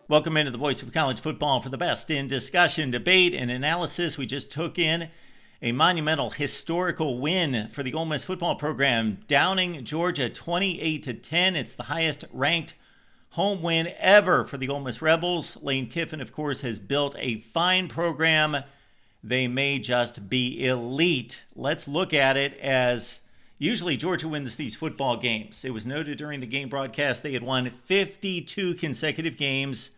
Welcome into the Voice of College Football for the best in discussion, debate, and analysis. We just took in a monumental historical win for the Ole Miss football program, downing Georgia 28-10. It's the highest ranked home win ever for the Ole Miss Rebels. Lane Kiffin, of course, has built a fine program. They may just be elite. Let's look at it as usually Georgia wins these football games. It was noted during the game broadcast they had won 52 consecutive games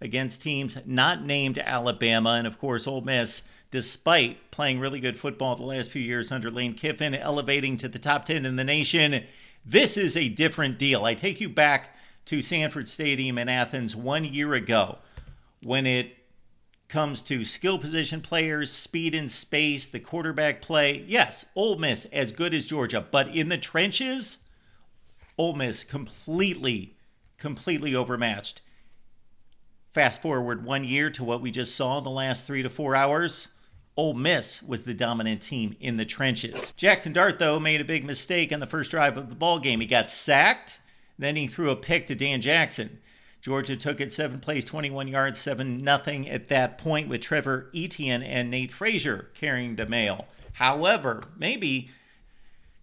against teams not named Alabama. And of course, Ole Miss, despite playing really good football the last few years under Lane Kiffin, elevating to the top 10 in the nation, this is a different deal. I take you back to Sanford Stadium in Athens 1 year ago when it comes to skill position players, speed and space, the quarterback play. Yes, Ole Miss as good as Georgia, but in the trenches, Ole Miss completely overmatched. Fast forward 1 year to what we just saw in the last 3 to 4 hours. Ole Miss was the dominant team in the trenches. Jackson Dart, though, made a big mistake on the first drive of the ball game. He got sacked, then he threw a pick to Dan Jackson. Georgia took it 7 plays, 21 yards, 7-0 at that point, with Trevor Etienne and Nate Frazier carrying the mail. However, maybe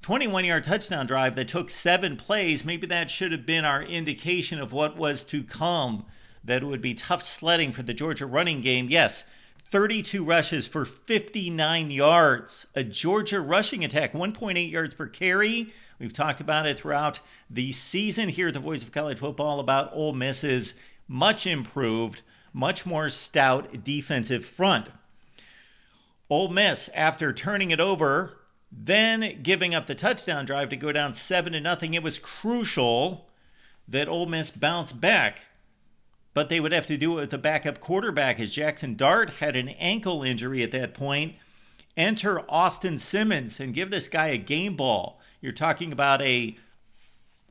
21-yard touchdown drive that took 7 plays, maybe that should have been our indication of what was to come, that it would be tough sledding for the Georgia running game. Yes, 32 rushes for 59 yards. A Georgia rushing attack, 1.8 yards per carry. We've talked about it throughout the season here at the Voice of College Football about Ole Miss's much improved, much more stout defensive front. Ole Miss, after turning it over, then giving up the touchdown drive to go down 7-0, it was crucial that Ole Miss bounce back. But they would have to do it with a backup quarterback, as Jackson Dart had an ankle injury at that point. Enter Austin Simmons and give this guy a game ball. You're talking about a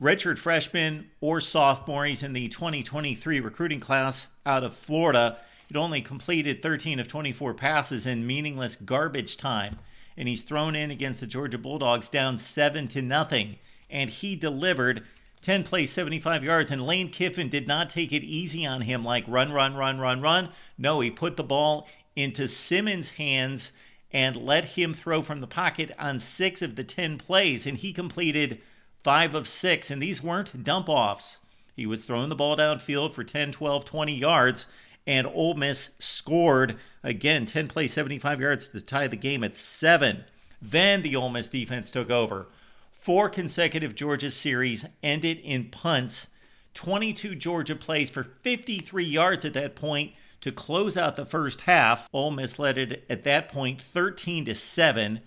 redshirt freshman or sophomore. He's in the 2023 recruiting class out of Florida. He'd only completed 13 of 24 passes in meaningless garbage time. And he's thrown in against the Georgia Bulldogs down 7-0. And he delivered 10 plays, 75 yards, and Lane Kiffin did not take it easy on him like run. No, he put the ball into Simmons' hands and let him throw from the pocket on 6 of the 10 plays, and he completed 5 of 6, and these weren't dump-offs. He was throwing the ball downfield for 10, 12, 20 yards, and Ole Miss scored, again, 10 plays, 75 yards to tie the game at 7. Then the Ole Miss defense took over. 4 consecutive Georgia series ended in punts. 22 Georgia plays for 53 yards at that point to close out the first half. Ole Miss led it at that point 13-7.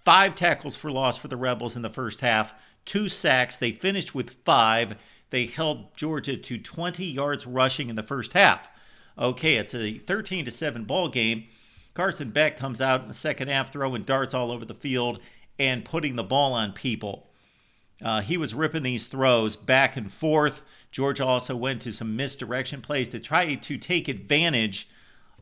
5 tackles for loss for the Rebels in the first half. 2 sacks. They finished with 5. They held Georgia to 20 yards rushing in the first half. Okay, it's a 13-7 ball game. Carson Beck comes out in the second half throwing darts all over the field and putting the ball on people. He was ripping these throws back and forth. Georgia also went to some misdirection plays to try to take advantage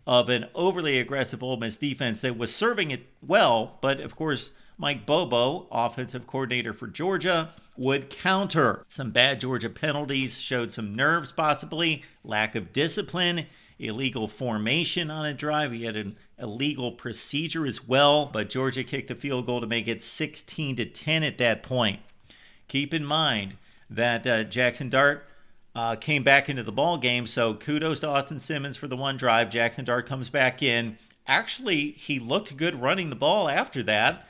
of an overly aggressive Ole Miss defense that was serving it well, but of course, Mike Bobo, offensive coordinator for Georgia, would counter. Some bad Georgia penalties showed some nerves possibly, lack of discipline, illegal formation on a drive. He had an illegal procedure as well, but Georgia kicked the field goal to make it 16-10 at that point. Keep in mind that Jackson Dart came back into the ball game, so kudos to Austin Simmons for the one drive. Jackson Dart comes back in. Actually, he looked good running the ball after that,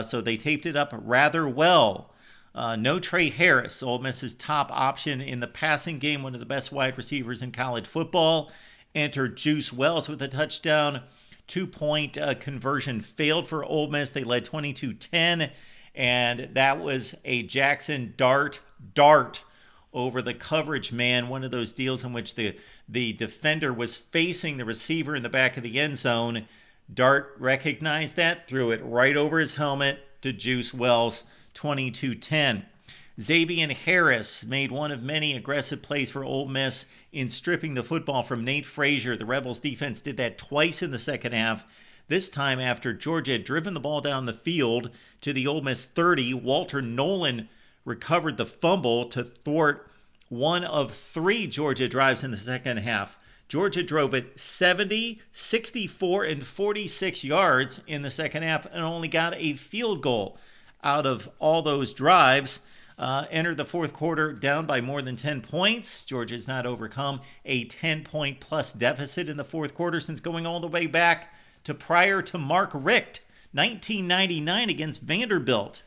so they taped it up rather well. No Trey Harris, Ole Miss's top option in the passing game, one of the best wide receivers in college football. Entered Juice Wells with a touchdown. 2-point conversion failed for Ole Miss. They led 22-10, and that was a Jackson Dart over the coverage man, one of those deals in which the defender was facing the receiver in the back of the end zone. Dart recognized that, threw it right over his helmet to Juice Wells, 22-10. Xavier Harris made one of many aggressive plays for Ole Miss in stripping the football from Nate Frazier. The Rebels defense did that twice in the second half. This time after Georgia had driven the ball down the field to the Ole Miss 30, Walter Nolan recovered the fumble to thwart one of 3 Georgia drives in the second half. Georgia drove it 70, 64, and 46 yards in the second half and only got a field goal out of all those drives. Entered the fourth quarter down by more than 10 points. Georgia's not overcome a 10-point plus deficit in the fourth quarter since going all the way back to prior to Mark Richt, 1999 against Vanderbilt.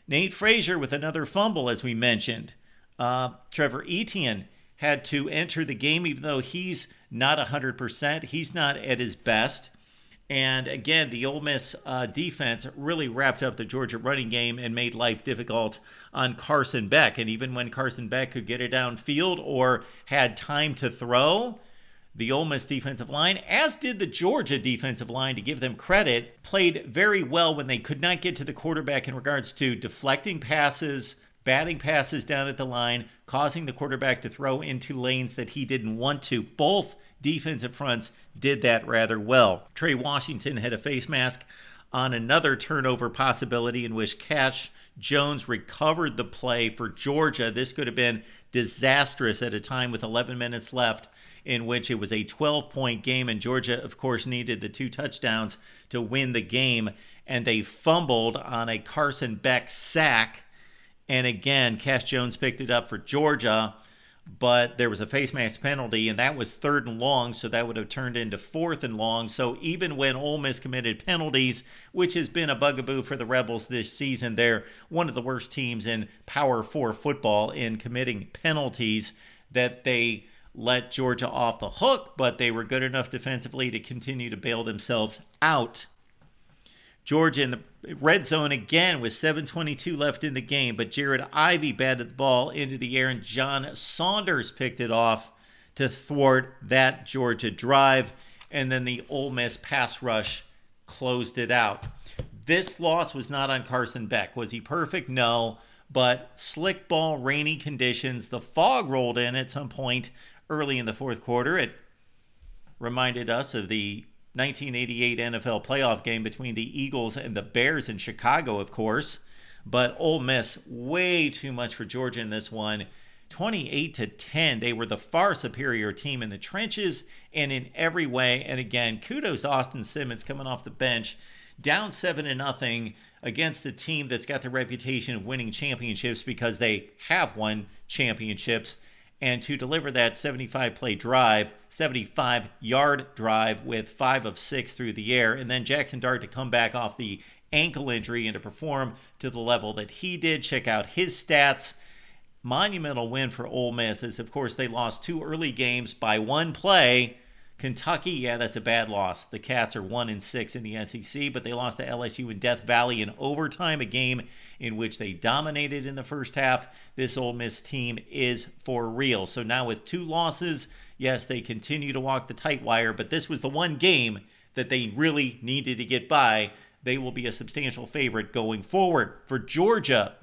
Nate Frazier with another fumble, as we mentioned. Trevor Etienne had to enter the game, even though he's not 100%. He's not at his best. And again, the Ole Miss defense really wrapped up the Georgia running game and made life difficult on Carson Beck. And even when Carson Beck could get it downfield or had time to throw, the Ole Miss defensive line, as did the Georgia defensive line, to give them credit, played very well when they could not get to the quarterback in regards to deflecting passes, batting passes down at the line, causing the quarterback to throw into lanes that he didn't want to. Both defensive fronts did that rather well. Trey Washington had a face mask on another turnover possibility in which Cash Jones recovered the play for Georgia. This could have been disastrous at a time with 11 minutes left, in which it was a 12-point game, and Georgia, of course, needed the 2 touchdowns to win the game, and they fumbled on a Carson Beck sack. And again, Cash Jones picked it up for Georgia, but there was a face mask penalty, and that was 3rd and long, so that would have turned into 4th and long. So even when Ole Miss committed penalties, which has been a bugaboo for the Rebels this season, they're one of the worst teams in Power 4 football in committing penalties, that they let Georgia off the hook, but they were good enough defensively to continue to bail themselves out. Georgia in the red zone again with 7:22 left in the game, but Jared Ivey batted the ball into the air, and John Saunders picked it off to thwart that Georgia drive, and then the Ole Miss pass rush closed it out. This loss was not on Carson Beck. Was he perfect? No, but slick ball, rainy conditions, the fog rolled in at some point early in the fourth quarter. It reminded us of the 1988 NFL playoff game between the Eagles and the Bears in Chicago, of course. But Ole Miss, way too much for Georgia in this one. 28-10. They were the far superior team in the trenches and in every way. And again, kudos to Austin Simmons coming off the bench, down 7-0 against a team that's got the reputation of winning championships because they have won championships. And to deliver that 75-play drive, 75-yard drive with 5 of 6 through the air, and then Jackson Dart to come back off the ankle injury and to perform to the level that he did. Check out his stats. Monumental win for Ole Miss, as of course they lost 2 early games by 1 play. Kentucky, yeah, that's a bad loss. The Cats are 1-6 in the SEC, but they lost to LSU in Death Valley in overtime, a game in which they dominated in the first half. This Ole Miss team is for real. So now with 2 losses, yes, they continue to walk the tight wire, but this was the one game that they really needed to get by. They will be a substantial favorite going forward. For Georgia,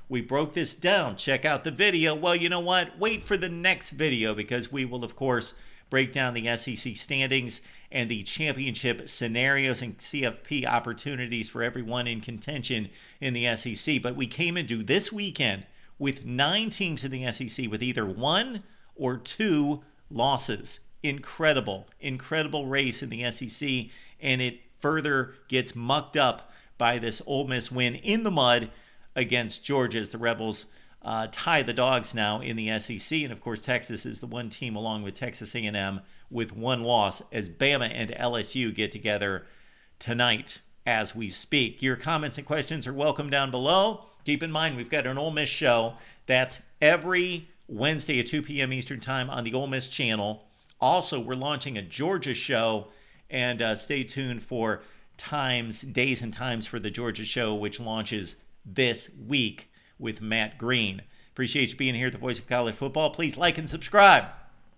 we broke this down. Check out the video. Well, you know what? Wait for the next video, because we will, of course, break down the SEC standings and the championship scenarios and CFP opportunities for everyone in contention in the SEC. But we came into this weekend with 9 teams in the SEC with either 1 or 2 losses. Incredible race in the SEC, and it further gets mucked up by this Ole Miss win in the mud against Georgia as the Rebels tie the dogs now in the SEC. And of course, Texas is the one team along with Texas A&M with 1 loss, as Bama and LSU get together tonight as we speak. Your comments and questions are welcome down below. Keep in mind, we've got an Ole Miss show that's every Wednesday at 2 p.m. Eastern Time on the Ole Miss channel. Also, we're launching a Georgia show, and stay tuned for days and times for the Georgia show, which launches this week with Matt Green. Appreciate you being here at the Voice of College Football. Please like and subscribe.